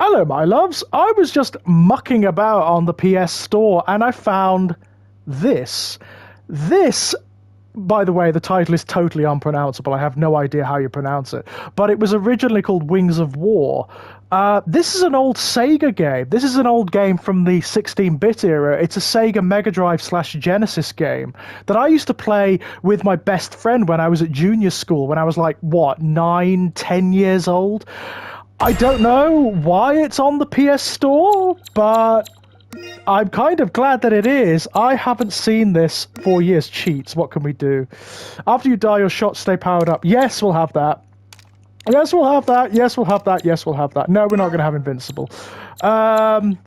Hello, my loves. I was just mucking about on the PS Store and I found this. This, by the way, the title is totally unpronounceable. I have no idea how you pronounce it. But it was originally called Wings of War. This is an old Sega game. This is an old game from the 16-bit era. It's a Sega Mega Drive / Genesis game that I used to play with my best friend when I was at junior school, when I was like, what, 9, 10 years old? I don't know why it's on the PS Store, but I'm kind of glad that it is. I haven't seen this for years. Cheats, what can we do? After you die, your shots stay powered up. Yes, we'll have that. Yes, we'll have that. Yes, we'll have that. Yes, we'll have that. No, we're not going to have Invincible.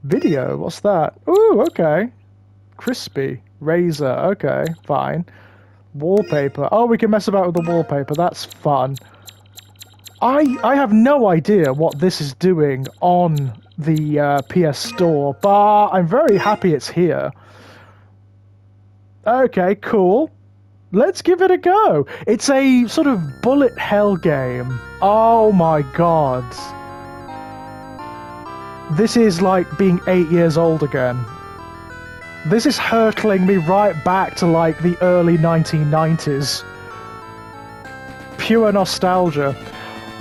Video, what's that? Ooh, okay. Crispy. Razor, okay, fine. Wallpaper. Oh, we can mess about with the wallpaper. That's fun. I have no idea what this is doing on the PS Store, but I'm very happy it's here. Okay, cool. Let's give it a go. It's a sort of bullet hell game. Oh my god. This is like being 8 years old again. This is hurtling me right back to like the early 1990s. Pure nostalgia.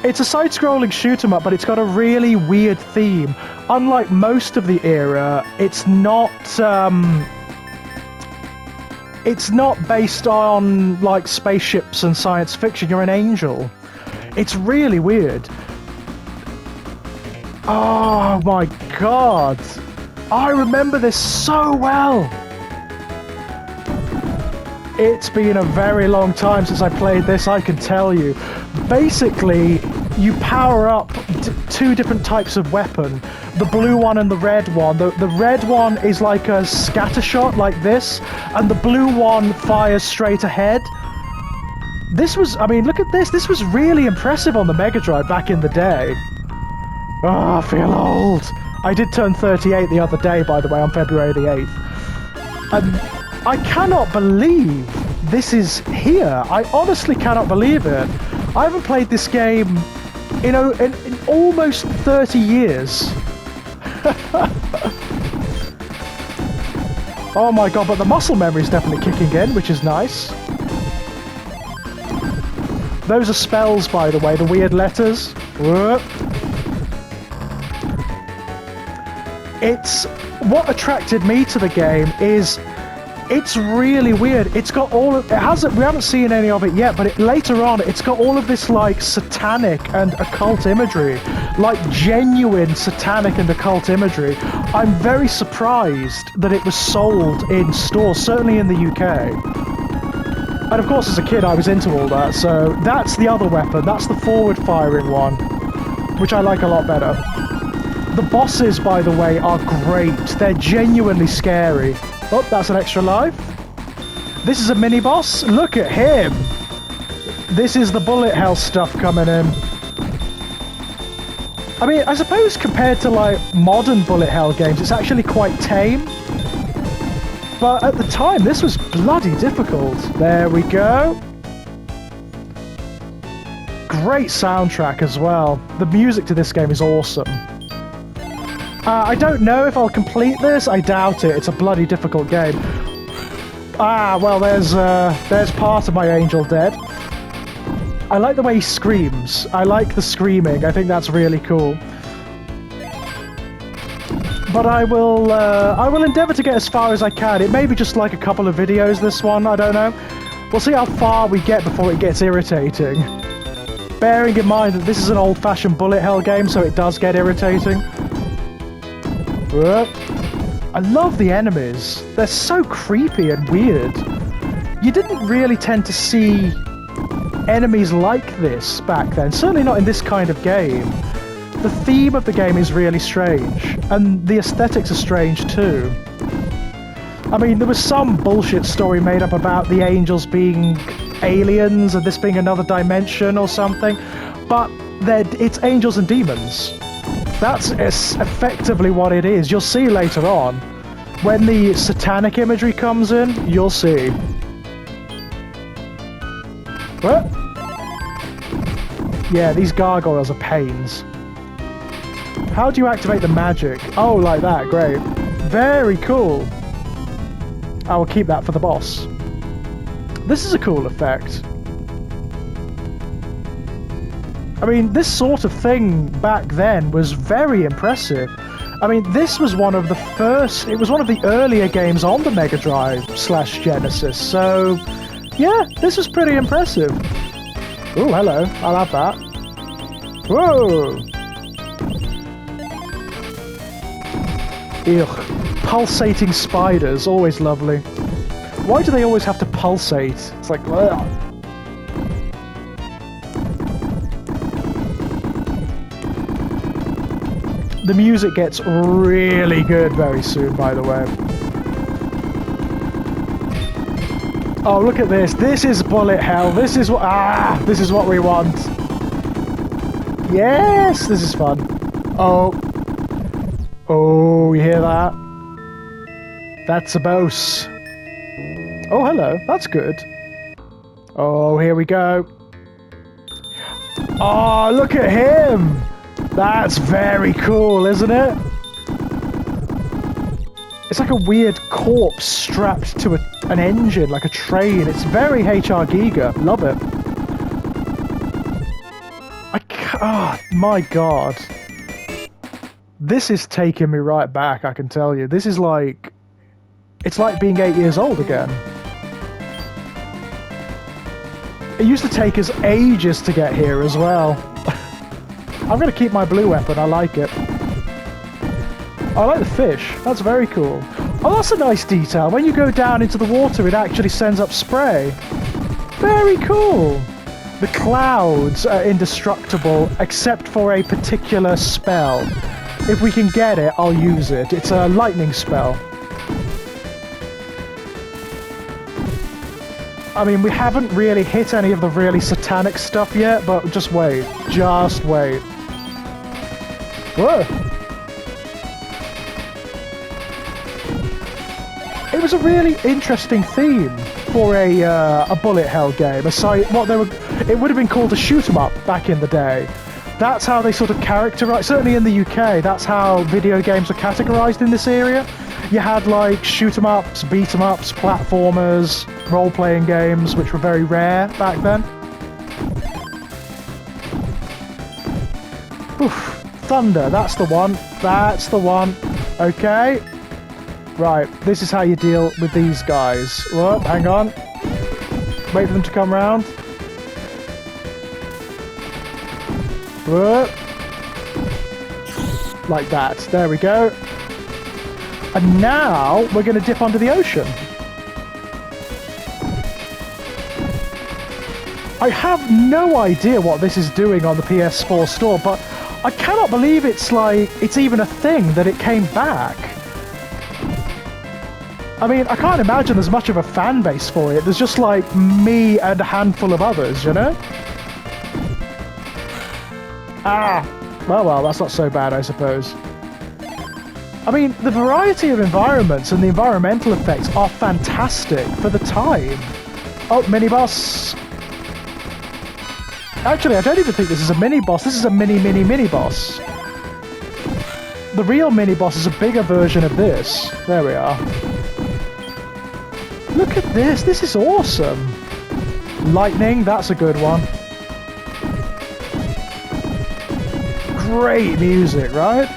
It's a side-scrolling shoot-'em-up, but it's got a really weird theme. Unlike most of the era, it's not based on, like, spaceships and science fiction. You're an angel. It's really weird. Oh my god. I remember this so well. It's been a very long time since I played this, I can tell you. Basically, you power up two different types of weapon. The blue one and the red one. The red one is like a scatter shot like this, and the blue one fires straight ahead. This was, I mean, look at this. This was really impressive on the Mega Drive back in the day. Oh, I feel old. I did turn 38 the other day, by the way, on February the 8th. And I cannot believe this is here. I honestly cannot believe it. I haven't played this game, you know, in almost 30 years. Oh my god, but the muscle memory is definitely kicking in, which is nice. Those are spells, by the way, the weird letters. Whoop. It's... What attracted me to the game is... It's really weird. It's got all of... It hasn't... We haven't seen any of it yet, but later on, it's got all of this, like, satanic and occult imagery. Like, genuine satanic and occult imagery. I'm very surprised that it was sold in stores, certainly in the UK. And of course, as a kid, I was into all that, so that's the other weapon. That's the forward-firing one, which I like a lot better. The bosses, by the way, are great. They're genuinely scary. Oh, that's an extra life. This is a mini-boss. Look at him. This is the bullet hell stuff coming in. I mean, I suppose compared to, like, modern bullet hell games, it's actually quite tame. But at the time, this was bloody difficult. There we go. Great soundtrack as well. The music to this game is awesome. I don't know if I'll complete this. I doubt it. It's a bloody difficult game. Ah, well, there's part of my angel dead. I like the way he screams. I like the screaming. I think that's really cool. But I will endeavour to get as far as I can. It may be just like a couple of videos, this one. I don't know. We'll see how far we get before it gets irritating. Bearing in mind that this is an old-fashioned bullet hell game, so it does get irritating. I love the enemies. They're so creepy and weird. You didn't really tend to see enemies like this back then. Certainly not in this kind of game. The theme of the game is really strange. And the aesthetics are strange too. I mean, there was some bullshit story made up about the angels being aliens and this being another dimension or something. But it's angels and demons. That's effectively what it is. You'll see later on. When the satanic imagery comes in, you'll see. What? Yeah, these gargoyles are pains. How do you activate the magic? Oh, like that. Great. Very cool. I will keep that for the boss. This is a cool effect. I mean, this sort of thing back then was very impressive. I mean, this was one of the first... It was one of the earlier games on the Mega Drive / Genesis, so... Yeah, this was pretty impressive. Oh, hello. I'll have that. Whoa! Ew. Pulsating spiders, always lovely. Why do they always have to pulsate? It's like... Ugh. The music gets really good very soon, by the way. Oh, look at this. This is bullet hell. This is what... this is what we want. Yes! This is fun. Oh. Oh, you hear that? That's a boss. Oh, hello. That's good. Oh, here we go. Oh, look at him! That's very cool, isn't it? It's like a weird corpse strapped to an engine, like a train. It's very HR Giga. Love it. Oh, my God. This is taking me right back, I can tell you. This is like... It's like being 8 years old again. It used to take us ages to get here as well. I'm going to keep my blue weapon, I like it. I like the fish, that's very cool. Oh, that's a nice detail. When you go down into the water, it actually sends up spray. Very cool. The clouds are indestructible, except for a particular spell. If we can get it, I'll use it. It's a lightning spell. I mean, we haven't really hit any of the really satanic stuff yet, but just wait. Just wait. Whoa! It was a really interesting theme for a bullet hell game. Aside, it would have been called a shoot 'em up back in the day. That's how they sort of characterize. Certainly in the UK, that's how video games are categorized in this area. You had like shoot 'em ups, beat 'em ups, platformers, role-playing games, which were very rare back then. Oof. Thunder, that's the one. That's the one. Okay. Right, this is how you deal with these guys. Whoa, hang on. Wait for them to come round. Whoa. Like that. There we go. And now we're going to dip onto the ocean. I have no idea what this is doing on the PS4 store, but I cannot believe it's even a thing that it came back. I mean, I can't imagine there's much of a fan base for it. There's just like me and a handful of others, you know? Well, that's not so bad, I suppose. I mean, the variety of environments and the environmental effects are fantastic for the time. Oh, mini-boss. Actually, I don't even think this is a mini-boss. This is a mini-boss. The real mini-boss is a bigger version of this. There we are. Look at this. This is awesome. Lightning, that's a good one. Great music, right?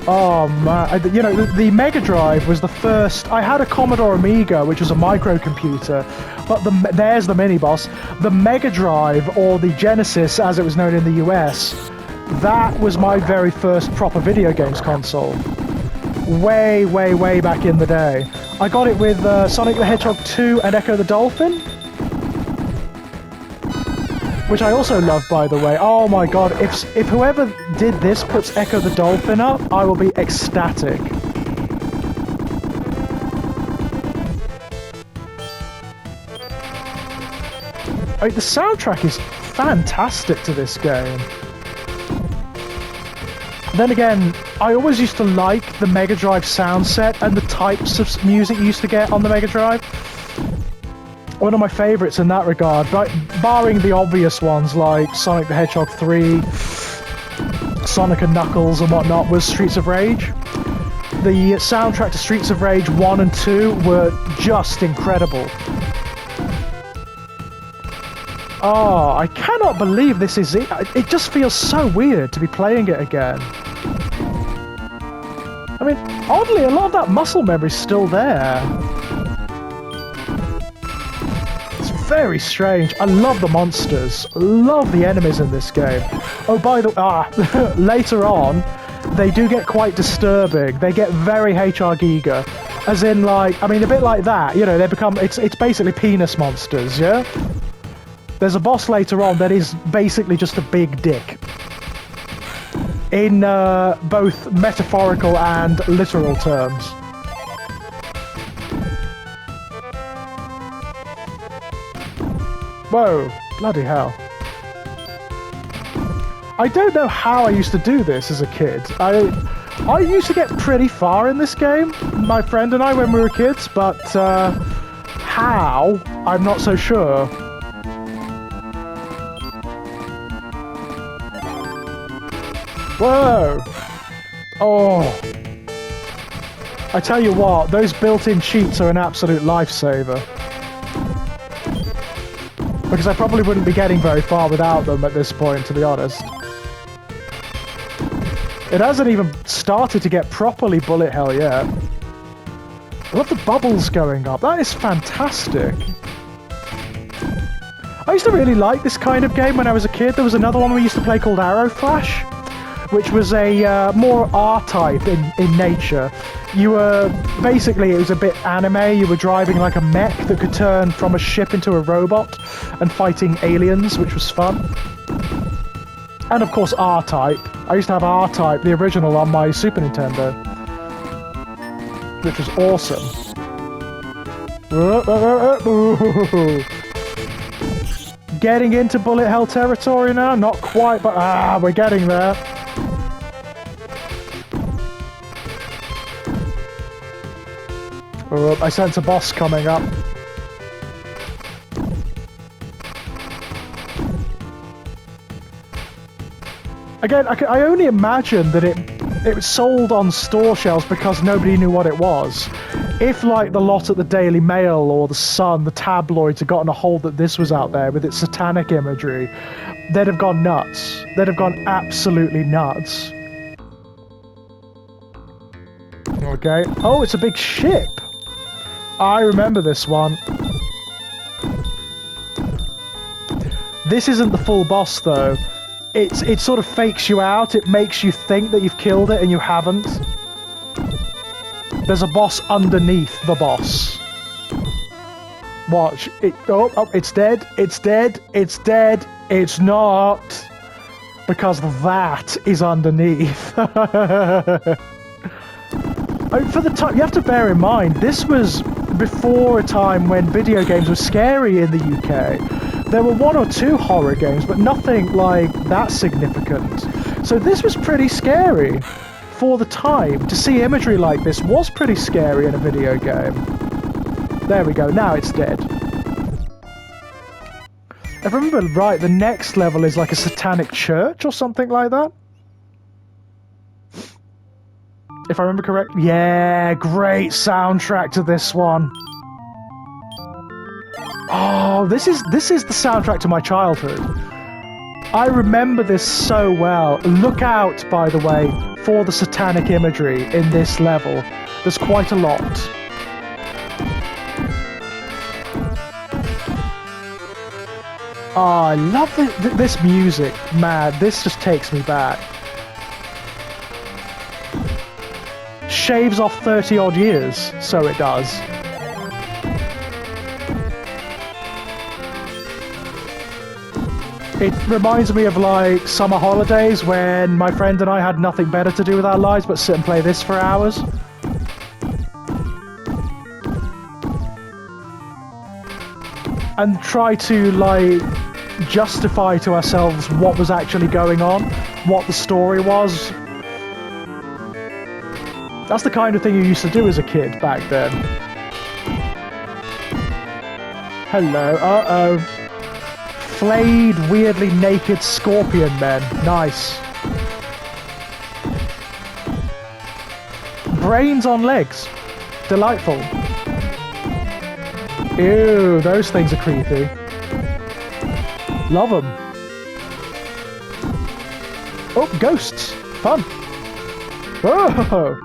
Oh man, you know, the Mega Drive was the first. I had a Commodore Amiga, which was a microcomputer, but there's the mini-boss. The Mega Drive, or the Genesis as it was known in the US, that was my very first proper video games console. Way, way, way back in the day. I got it with Sonic the Hedgehog 2 and Echo the Dolphin, which I also love, by the way. Oh my god, if whoever did this puts Echo the Dolphin up, I will be ecstatic. I mean, the soundtrack is fantastic to this game. Then again, I always used to like the Mega Drive sound set and the types of music you used to get on the Mega Drive. One of my favourites in that regard, but barring the obvious ones like Sonic the Hedgehog 3, Sonic and Knuckles and whatnot, was Streets of Rage. The soundtrack to Streets of Rage 1 and 2 were just incredible. Oh, I cannot believe this is it. It just feels so weird to be playing it again. I mean, oddly, a lot of that muscle memory's still there. It's very strange. I love the monsters. Love the enemies in this game. Oh, by the way, later on, they do get quite disturbing. They get very HR Giga. As in, like, I mean, a bit like that. You know, they become, it's basically penis monsters, yeah? There's a boss later on that is basically just a big dick. In both metaphorical and literal terms. Whoa, bloody hell. I don't know how I used to do this as a kid. I used to get pretty far in this game, my friend and I, when we were kids, but how, I'm not so sure. Whoa! Oh! I tell you what, those built-in cheats are an absolute lifesaver. Because I probably wouldn't be getting very far without them at this point, to be honest. It hasn't even started to get properly bullet hell yet. I love the bubbles going up. That is fantastic. I used to really like this kind of game when I was a kid. There was another one we used to play called Arrow Flash, which was a more R-type in nature. You were, basically, it was a bit anime. You were driving like a mech that could turn from a ship into a robot and fighting aliens, which was fun. And of course R-Type. I used to have R-Type, the original, on my Super Nintendo, which was awesome. Getting into bullet hell territory now? Not quite, but we're getting there. Oh, I sense a boss coming up. Again, I only imagine that it was sold on store shelves because nobody knew what it was. If, like, the lot at the Daily Mail or the Sun, the tabloids, had gotten a hold that this was out there with its satanic imagery, they'd have gone nuts. They'd have gone absolutely nuts. Okay. Oh, it's a big ship. I remember this one. This isn't the full boss, though. It sort of fakes you out. It makes you think that you've killed it and you haven't. There's a boss underneath the boss. Watch. Oh, it's dead. It's dead. It's dead. It's not. Because that is underneath. For the time, you have to bear in mind, this was before a time when video games were scary in the UK. There were one or two horror games, but nothing like that significant. So this was pretty scary for the time. To see imagery like this was pretty scary in a video game. There we go, now it's dead. If I remember right, the next level is like a satanic church or something like that. If I remember correct. Yeah, great soundtrack to this one. Oh, this is the soundtrack to my childhood. I remember this so well. Look out, by the way, for the satanic imagery in this level. There's quite a lot. Oh, I love this music. Man, this just takes me back. Shaves off 30 odd years, so it does. It reminds me of like summer holidays when my friend and I had nothing better to do with our lives but sit and play this for hours. And try to like justify to ourselves what was actually going on, what the story was. That's the kind of thing you used to do as a kid back then. Hello. Uh-oh. Flayed, weirdly naked scorpion men. Nice. Brains on legs. Delightful. Ew, those things are creepy. Love them. Oh, ghosts. Fun. Whoa.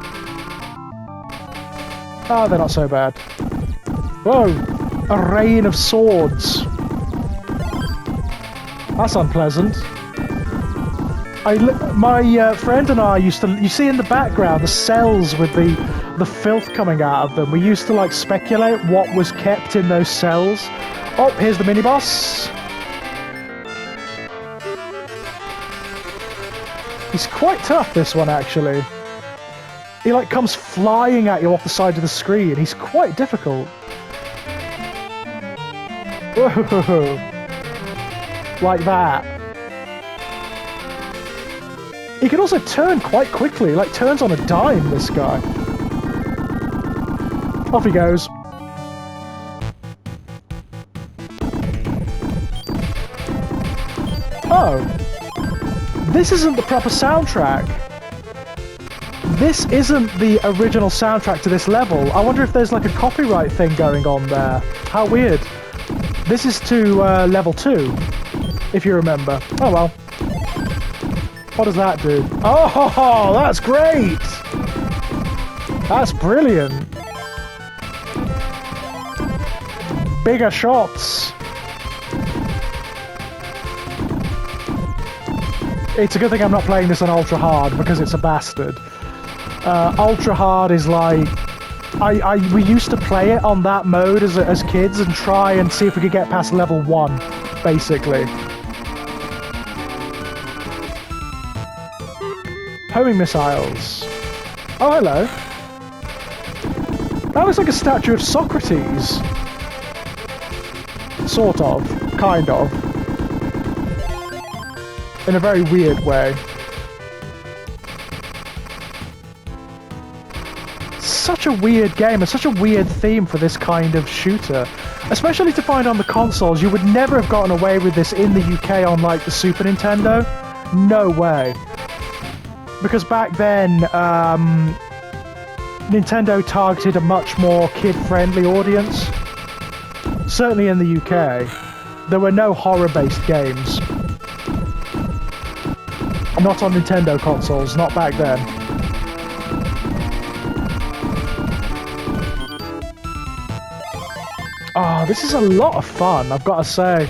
Oh, they're not so bad. Whoa. A rain of swords. That's unpleasant. My friend and I used to... You see in the background the cells with the filth coming out of them. We used to, like, speculate what was kept in those cells. Oh, here's the mini-boss. He's quite tough, this one, actually. He, like, comes flying at you off the side of the screen. He's quite difficult. Whoa. Like that. He can also turn quite quickly. Like, turns on a dime, this guy. Off he goes. Oh. This isn't the proper soundtrack. This isn't the original soundtrack to this level. I wonder if there's like a copyright thing going on there. How weird. This is to level 2, if you remember. Oh well. What does that do? Oh, that's great! That's brilliant. Bigger shots. It's a good thing I'm not playing this on ultra hard because it's a bastard. Ultra hard is like... we used to play it on that mode as kids and try and see if we could get past level 1, basically. Homing missiles. Oh, hello. That looks like a statue of Socrates. Sort of. Kind of. In a very weird way. Such a weird game and such a weird theme for this kind of shooter. Especially to find on the consoles. You would never have gotten away with this in the UK on, like, the Super Nintendo. No way. Because back then, Nintendo targeted a much more kid-friendly audience. Certainly in the UK. There were no horror-based games. Not on Nintendo consoles, not back then. Oh, this is a lot of fun, I've got to say.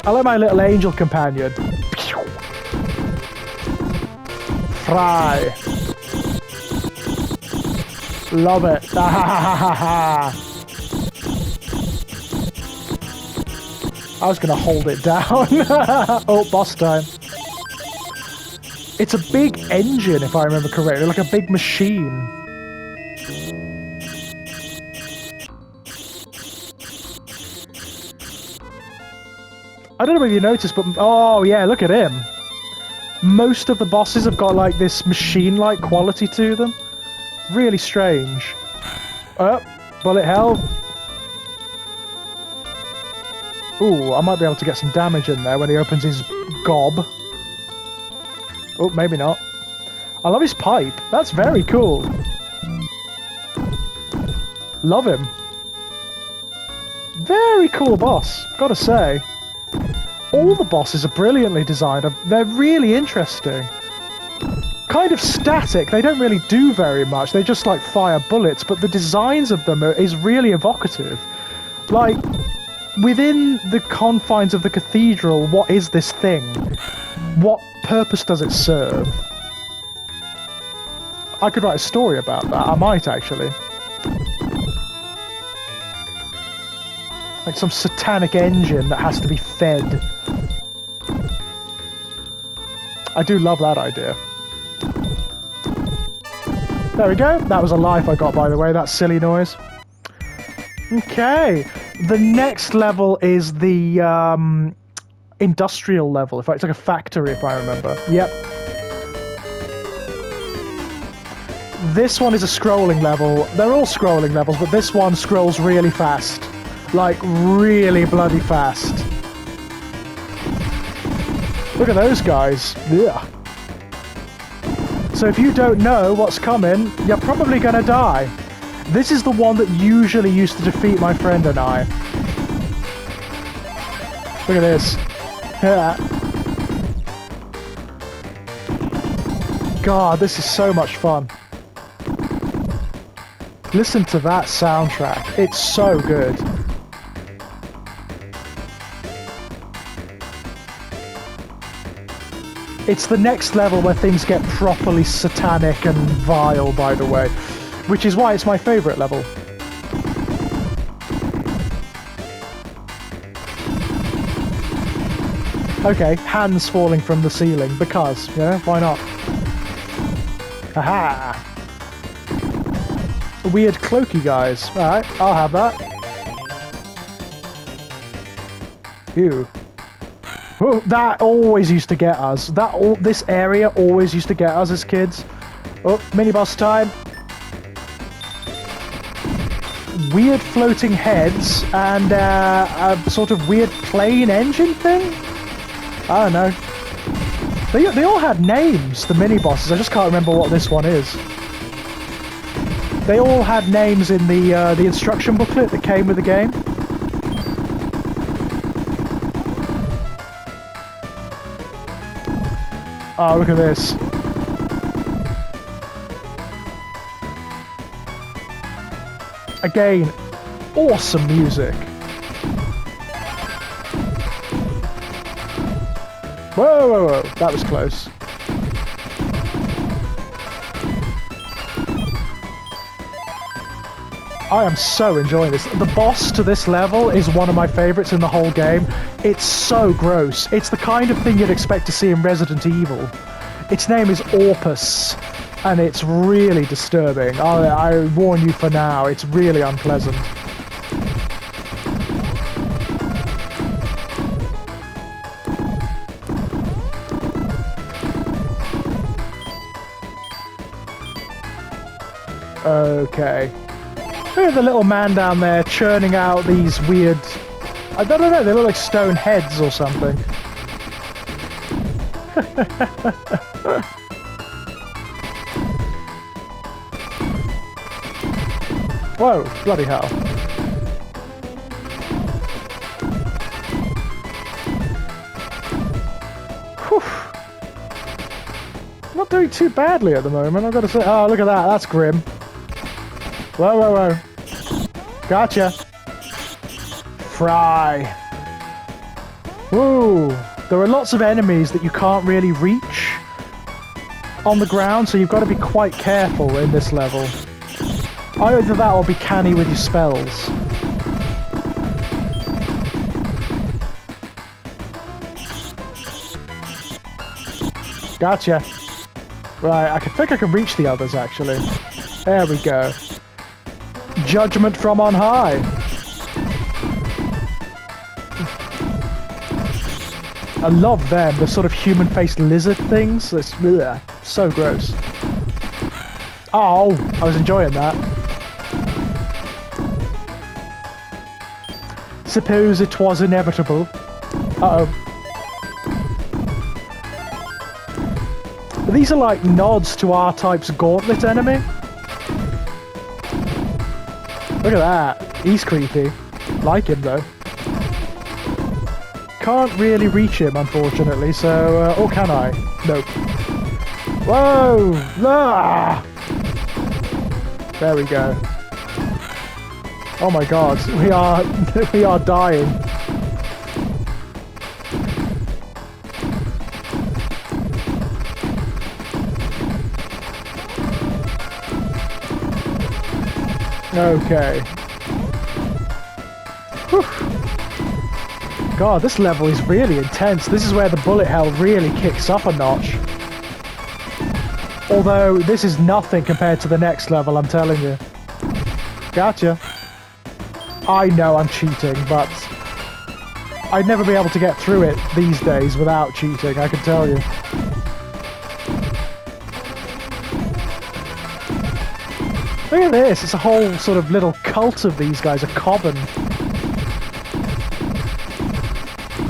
I like my little angel companion. Fry. Love it. I was going to hold it down. Oh, boss time. It's a big engine, if I remember correctly, like a big machine. I don't know if you noticed, but... Oh, yeah, look at him. Most of the bosses have got, like, this machine-like quality to them. Really strange. Oh, bullet hell. Ooh, I might be able to get some damage in there when he opens his gob. Oh, maybe not. I love his pipe. That's very cool. Love him. Very cool boss, gotta say. All the bosses are brilliantly designed. They're really interesting. Kind of static. They don't really do very much. They just, like, fire bullets, but the designs of them is really evocative. Like, within the confines of the cathedral, what is this thing? What purpose does it serve? I could write a story about that. I might, actually. Like some satanic engine that has to be fed. I do love that idea. There we go. That was a life I got, by the way. That silly noise. Okay. The next level is the industrial level. In fact, it's like a factory, if I remember. Yep. This one is a scrolling level. They're all scrolling levels, but this one scrolls really fast. Like, really bloody fast. Look at those guys. Yeah. So if you don't know what's coming, you're probably gonna die. This is the one that usually used to defeat my friend and I. Look at this. Yeah. God, this is so much fun. Listen to that soundtrack. It's so good. It's the next level where things get properly satanic and vile, by the way. Which is why it's my favourite level. Okay, hands falling from the ceiling, because, yeah, why not? Aha! Weird cloaky guys. Alright, I'll have that. Ew. Oh, that always used to get us. This area always used to get us as kids. Oh, mini-boss time. Weird floating heads and a sort of weird plane engine thing? I don't know. They all had names, the mini-bosses. I just can't remember what this one is. They all had names in the instruction booklet that came with the game. Oh, look at this. Again, awesome music. Whoa, whoa, whoa. That was close. I am so enjoying this. The boss to this level is one of my favourites in the whole game. It's so gross. It's the kind of thing you'd expect to see in Resident Evil. Its name is Orpus, and it's really disturbing. I warn you for now, it's really unpleasant. Okay. Look at the little man down there churning out these weird... I don't know, they look like stone heads or something. Whoa, bloody hell. Whew. Not doing too badly at the moment, I've got to say. Oh, look at that, that's grim. Whoa, whoa, whoa. Gotcha. Fry. Woo. There are lots of enemies that you can't really reach on the ground, so you've got to be quite careful in this level. Either that or be canny with your spells. Gotcha. Right, I think I can reach the others, actually. There we go. Judgment from on high. I love them, the sort of human-faced lizard things. It's so gross. Oh, I was enjoying that. Suppose it was inevitable. Uh-oh. These are like nods to R-Type's Gauntlet enemy. Look at that. He's creepy. Like him, though. Can't really reach him, unfortunately, so... or can I? Nope. Whoa! Ah! There we go. Oh my god, we are dying. Okay. Whew. God, this level is really intense. This is where the bullet hell really kicks up a notch. Although, this is nothing compared to the next level, I'm telling you. Gotcha. I know I'm cheating, but I'd never be able to get through it these days without cheating, I can tell you. Look at this, it's a whole sort of little cult of these guys, a coven.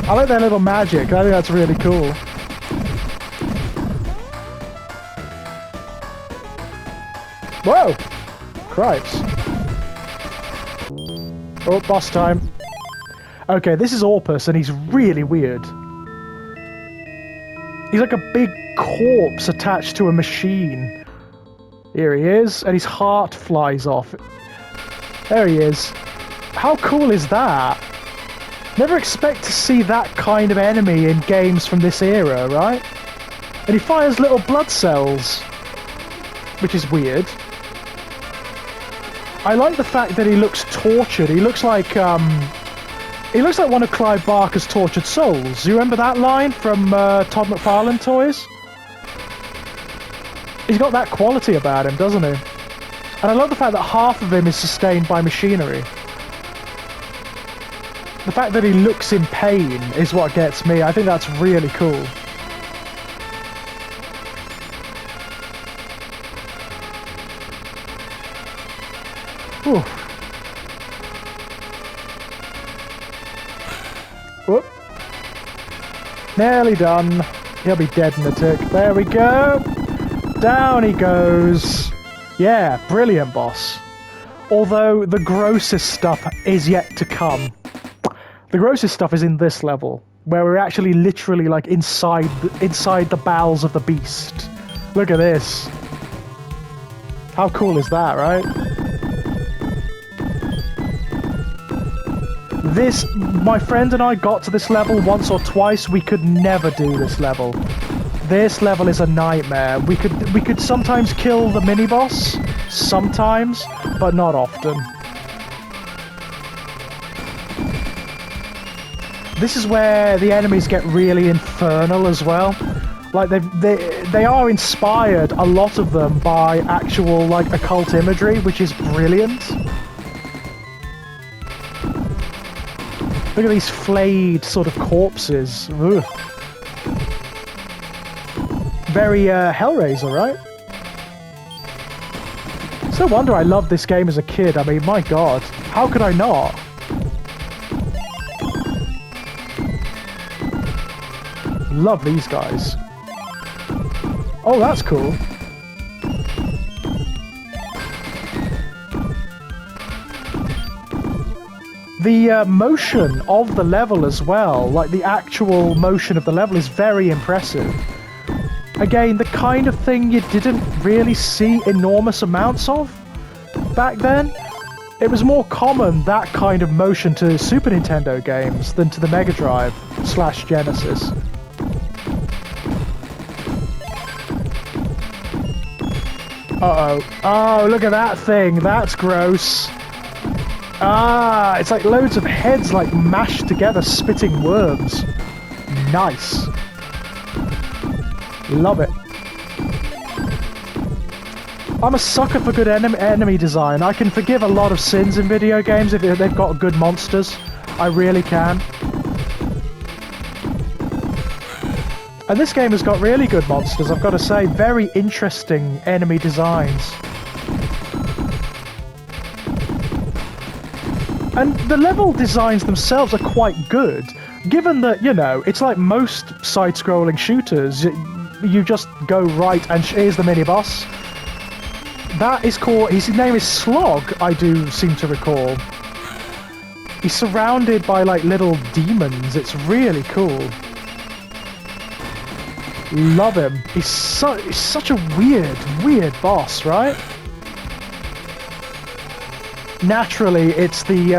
I like their little magic, I think that's really cool. Whoa! Cripes. Oh, boss time. Okay, this is Orpus, and he's really weird. He's like a big corpse attached to a machine. Here he is, and his heart flies off. There he is. How cool is that? Never expect to see that kind of enemy in games from this era, right? And he fires little blood cells, which is weird. I like the fact that he looks tortured. He looks like one of Clive Barker's Tortured Souls. You remember that line from Todd McFarlane Toys? He's got that quality about him, doesn't he? And I love the fact that half of him is sustained by machinery. The fact that he looks in pain is what gets me. I think that's really cool. Whew. Whoop. Nearly done. He'll be dead in a tick. There we go. Down he goes. Yeah, brilliant boss. Although the grossest stuff is yet to come. The grossest stuff is in this level, where we're actually literally like inside the bowels of the beast. Look at this. How cool is that, right? This, my friend and I got to this level once or twice. We could never do this level. This level is a nightmare. We could sometimes kill the mini-boss, sometimes, but not often. This is where the enemies get really infernal as well. Like they are inspired, a lot of them, by actual like occult imagery, which is brilliant. Look at these flayed sort of corpses. Ugh. Very Hellraiser, right? It's no wonder I loved this game as a kid. I mean, my god, how could I not? Love these guys. Oh, that's cool. The motion of the level as well, like the actual motion of the level, is very impressive. Again, the kind of thing you didn't really see enormous amounts of back then. It was more common, that kind of motion, to Super Nintendo games than to the Mega Drive / Genesis. Uh-oh. Oh, look at that thing. That's gross. Ah, it's like loads of heads like mashed together, spitting worms. Nice. Love it. I'm a sucker for good enemy design. I can forgive a lot of sins in video games if they've got good monsters. I really can. And this game has got really good monsters, I've got to say. Very interesting enemy designs. And the level designs themselves are quite good, given that, you know, it's like most side-scrolling shooters. You just go right and here's the mini-boss. That is called... his name is Slog, I do seem to recall. He's surrounded by, like, little demons. It's really cool. Love him. He's such a weird boss, right? Naturally, it's the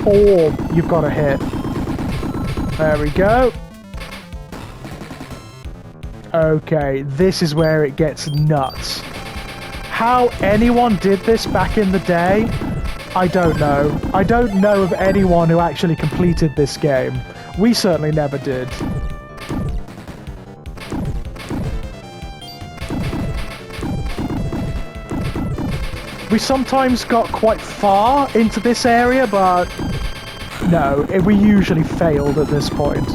orb you've got to hit. There we go. Okay, this is where it gets nuts. How anyone did this back in the day, I don't know. I don't know of anyone who actually completed this game. We certainly never did. We sometimes got quite far into this area, but no, we usually failed at this point.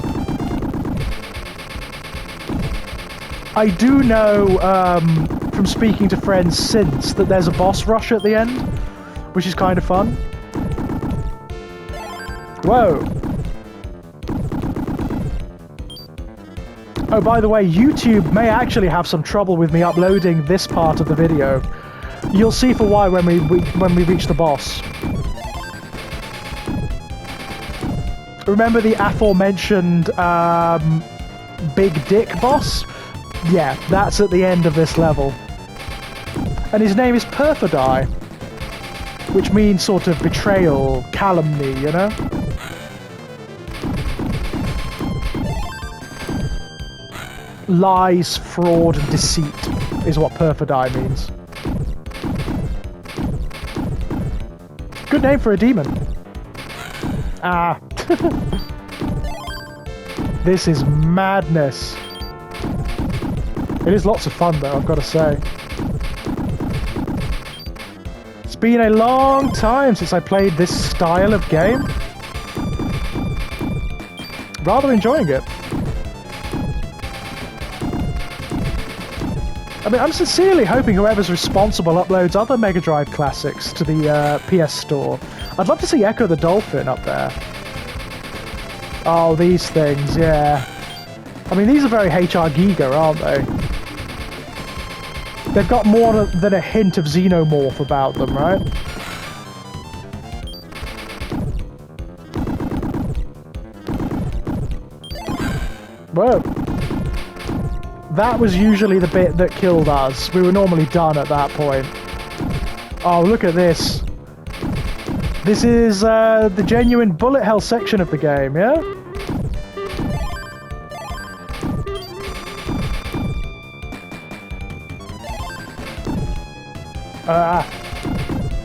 I do know from speaking to friends since that there's a boss rush at the end, which is kind of fun. Whoa. Oh, by the way, YouTube may actually have some trouble with me uploading this part of the video. You'll see for why when we reach the boss. Remember the aforementioned big dick boss? Yeah, that's at the end of this level. And his name is Perfidy, which means sort of betrayal, calumny, you know? Lies, fraud, and deceit is what Perfidy means. Good name for a demon. Ah. This is madness. It is lots of fun though, I've got to say. It's been a long time since I played this style of game. Rather enjoying it. I mean, I'm sincerely hoping whoever's responsible uploads other Mega Drive classics to the PS Store. I'd love to see Echo the Dolphin up there. Oh, these things, yeah. I mean, these are very HR Giga, aren't they? They've got more than a hint of xenomorph about them, right? Whoa. That was usually the bit that killed us. We were normally done at that point. Oh, look at this. This is the genuine bullet hell section of the game, yeah?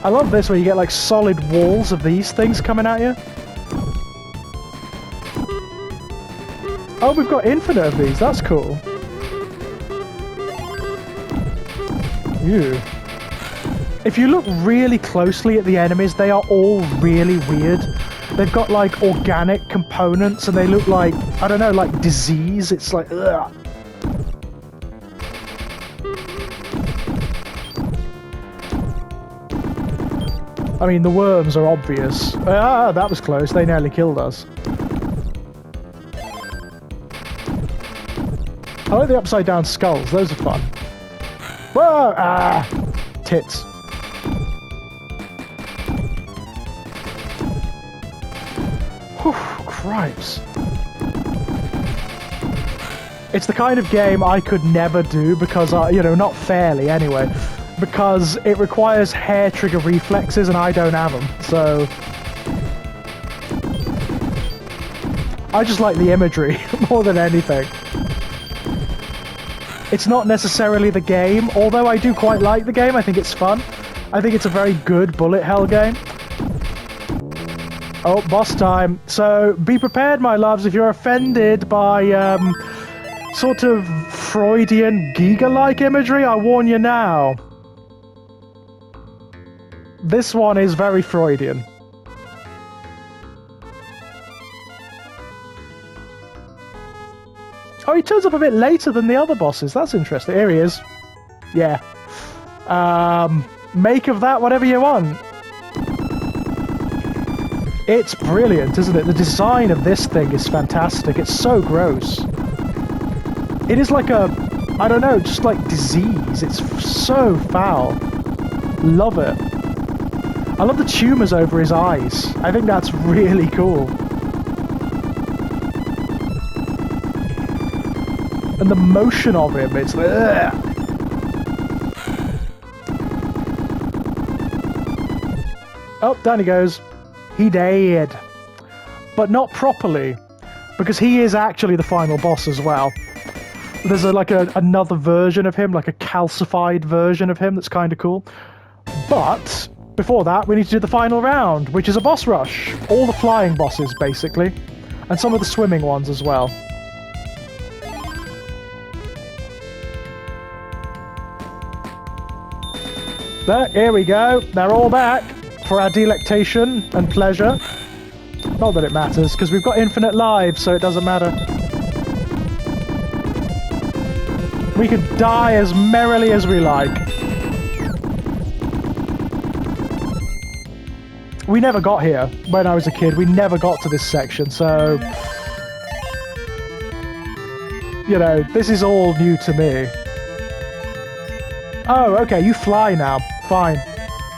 I love this where you get like solid walls of these things coming at you. Oh, we've got infinite of these. That's cool. Ew. If you look really closely at the enemies, they are all really weird. They've got like organic components and they look like, I don't know, like disease. It's like, ugh. I mean, the worms are obvious. Ah, that was close. They nearly killed us. I like the upside down skulls. Those are fun. Whoa! Ah! Tits. Whew, cripes. It's the kind of game I could never do because, you know, not fairly anyway, because it requires hair trigger reflexes and I don't have them, so... I just like the imagery more than anything. It's not necessarily the game, although I do quite like the game. I think it's fun. I think it's a very good bullet hell game. Oh, boss time. So, be prepared, my loves, if you're offended by, sort of Freudian Giga-like imagery, I warn you now. This one is very Freudian. Oh, he turns up a bit later than the other bosses. That's interesting. Here he is. Yeah. Make of that whatever you want. It's brilliant, isn't it? The design of this thing is fantastic. It's so gross. It is like a, I don't know, just like disease. It's so foul. Love it. I love the tumors over his eyes. I think that's really cool. And the motion of him, it's like, ugh. Oh, down he goes. He died. But not properly, because he is actually the final boss as well. There's another version of him, like a calcified version of him that's kind of cool. But before that, we need to do the final round, which is a boss rush. All the flying bosses, basically. And some of the swimming ones as well. But here we go. They're all back for our delectation and pleasure. Not that it matters, because we've got infinite lives, so it doesn't matter. We can die as merrily as we like. We never got here when I was a kid. We never got to this section, so... You know, this is all new to me. Oh, okay, you fly now. Fine.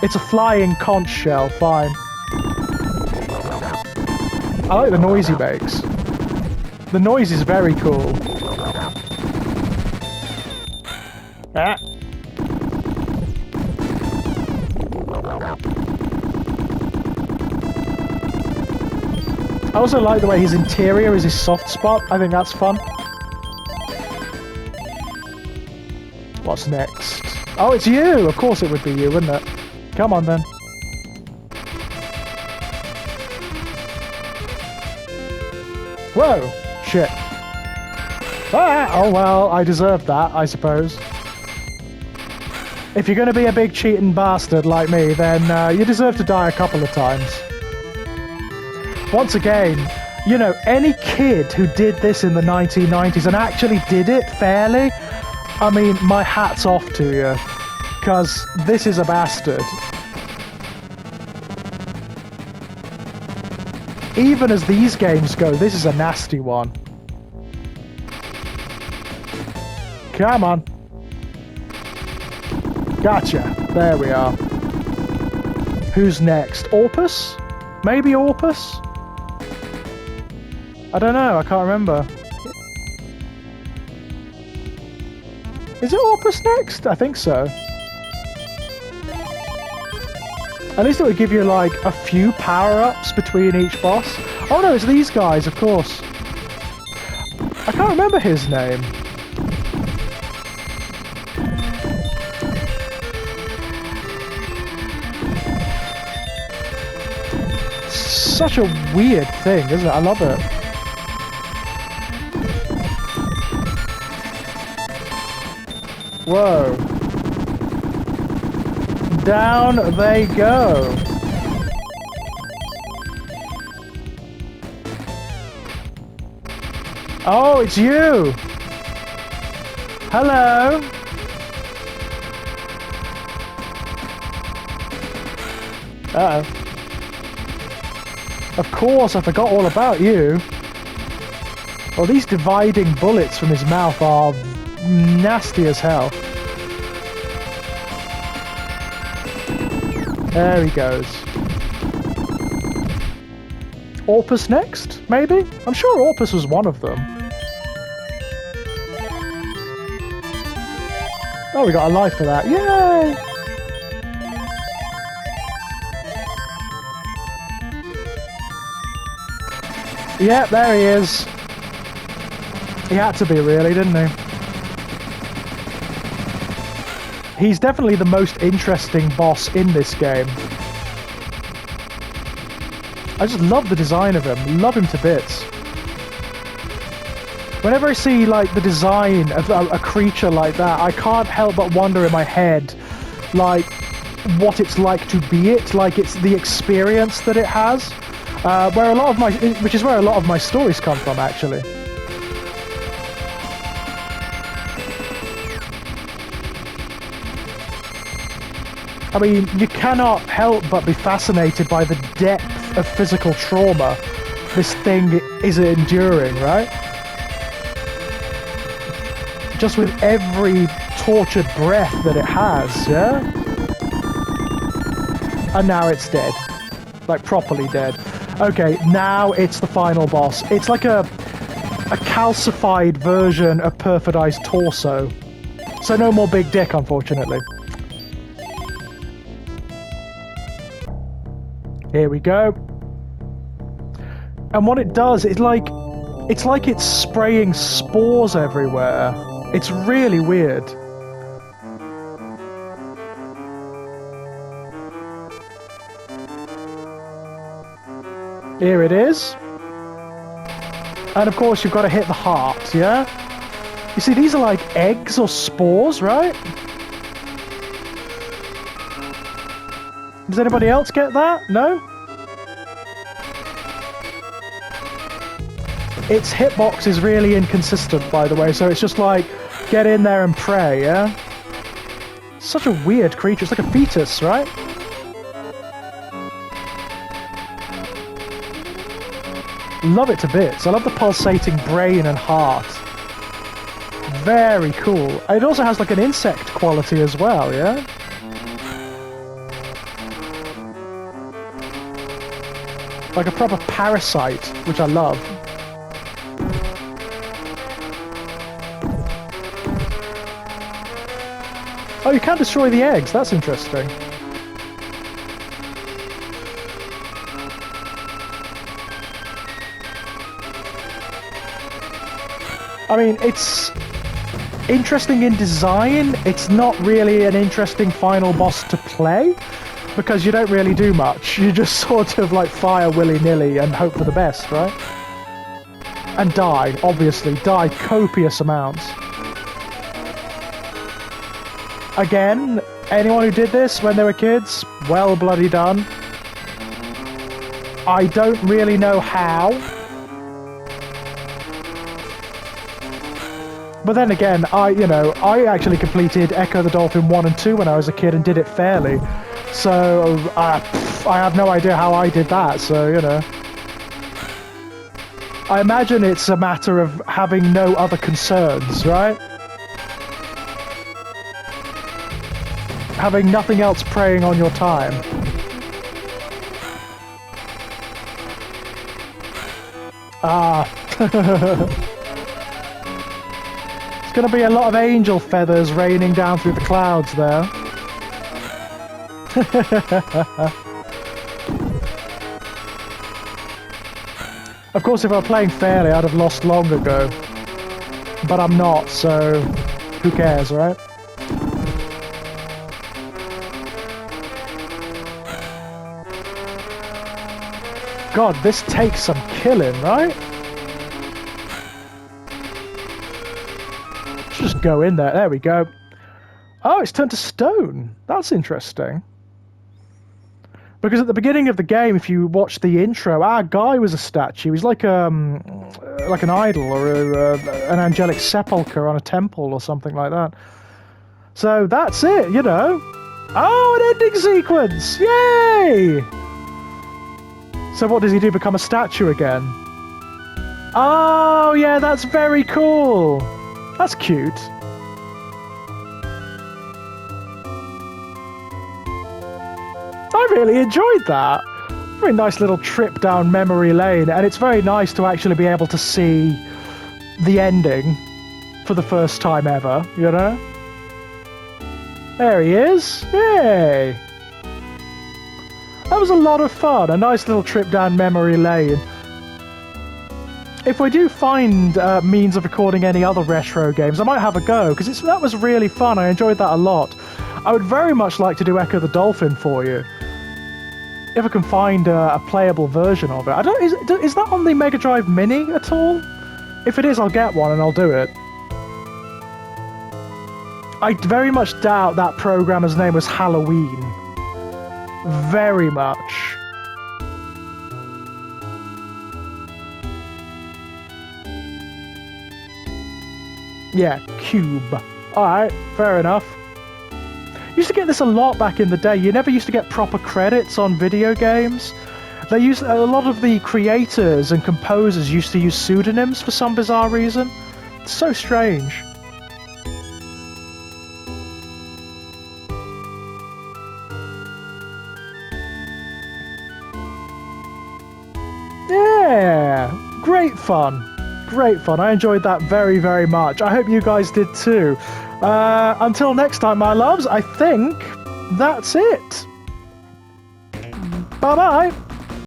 It's a flying conch shell. Fine. I like the noise he makes. The noise is very cool. Ah. I also like the way his interior is his soft spot. I think that's fun. What's next? Oh, it's you! Of course it would be you, wouldn't it? Come on, then. Whoa! Shit. Ah! Oh, well, I deserved that, I suppose. If you're going to be a big cheating bastard like me, then you deserve to die a couple of times. Once again, you know, any kid who did this in the 1990s and actually did it fairly, I mean, my hat's off to you. Because this is a bastard. Even as these games go, this is a nasty one. Come on. Gotcha. There we are. Who's next? Orpus? Maybe Orpus? I don't know, I can't remember. Is it Orpus next? I think so. At least it would give you, like, a few power-ups between each boss. Oh no, it's these guys, of course. I can't remember his name. Such a weird thing, isn't it? I love it. Whoa. Down they go. Oh, it's you. Hello. Uh-oh. Of course, I forgot all about you. Well, these dividing bullets from his mouth are nasty as hell. There he goes. Orpus next, maybe? I'm sure Orpus was one of them. Oh, we got a life for that. Yay! Yep, there he is. He had to be, really, didn't he? He's definitely the most interesting boss in this game. I just love the design of him. Love him to bits. Whenever I see, like, the design of a creature like that, I can't help but wonder in my head, like, what it's like to be it. Like, it's the experience that it has. Which is where a lot of my stories come from, actually. I mean, you cannot help but be fascinated by the depth of physical trauma this thing is enduring, right? Just with every tortured breath that it has, yeah? And now it's dead. Like, properly dead. Okay, now it's the final boss. It's like a calcified version of Perfidi's torso. So no more big dick, unfortunately. Here we go. And what it does, it's like it's spraying spores everywhere. It's really weird. Here it is. And of course you've got to hit the heart, yeah? You see, these are like eggs or spores, right? Does anybody else get that? No? Its hitbox is really inconsistent, by the way, so it's just like get in there and pray, yeah? Such a weird creature. It's like a fetus, right? Love it to bits. I love the pulsating brain and heart. Very cool. It also has like an insect quality as well, yeah? Like a proper parasite, which I love. Oh, you can't destroy the eggs. That's interesting. I mean, it's interesting in design. It's not really an interesting final boss to play, because you don't really do much. You just sort of like fire willy-nilly and hope for the best, right? And die, obviously. Die copious amounts. Again, anyone who did this when they were kids, well bloody done. I don't really know how. But then again, I actually completed Echo the Dolphin 1 and 2 when I was a kid and did it fairly. So, I have no idea how I did that, so, you know. I imagine it's a matter of having no other concerns, right? Having nothing else preying on your time. It's going to be a lot of angel feathers raining down through the clouds there. Of course, if I were playing fairly, I'd have lost long ago. But I'm not, so who cares, right? God, this takes some killing, right? Just go in there. There we go. Oh, it's turned to stone. That's interesting. Because at the beginning of the game, if you watch the intro, our guy was a statue. He's like an idol or an angelic sepulchre on a temple or something like that. So that's it, you know. Oh, an ending sequence! Yay! So what does he do? Become a statue again? Oh, yeah, that's very cool. That's cute. I really enjoyed that. Very nice little trip down memory lane, and it's very nice to actually be able to see the ending for the first time ever, you know? There he is. Yay! That was a lot of fun. A nice little trip down memory lane. If we do find means of recording any other retro games, I might have a go, because that was really fun. I enjoyed that a lot. I would very much like to do Echo the Dolphin for you. If I can find a playable version of it. Is that on the Mega Drive Mini at all? If it is, I'll get one and I'll do it. I very much doubt that programmer's name was Halloween. Very much. Yeah, Cube. Alright, fair enough. Used to get this a lot back in the day. You never used to get proper credits on video games. A lot of the creators and composers used to use pseudonyms for some bizarre reason. It's so strange. Yeah, great fun. Great fun. I enjoyed that very, very much. I hope you guys did too. Until next time, my loves, I think that's it. Bye-bye.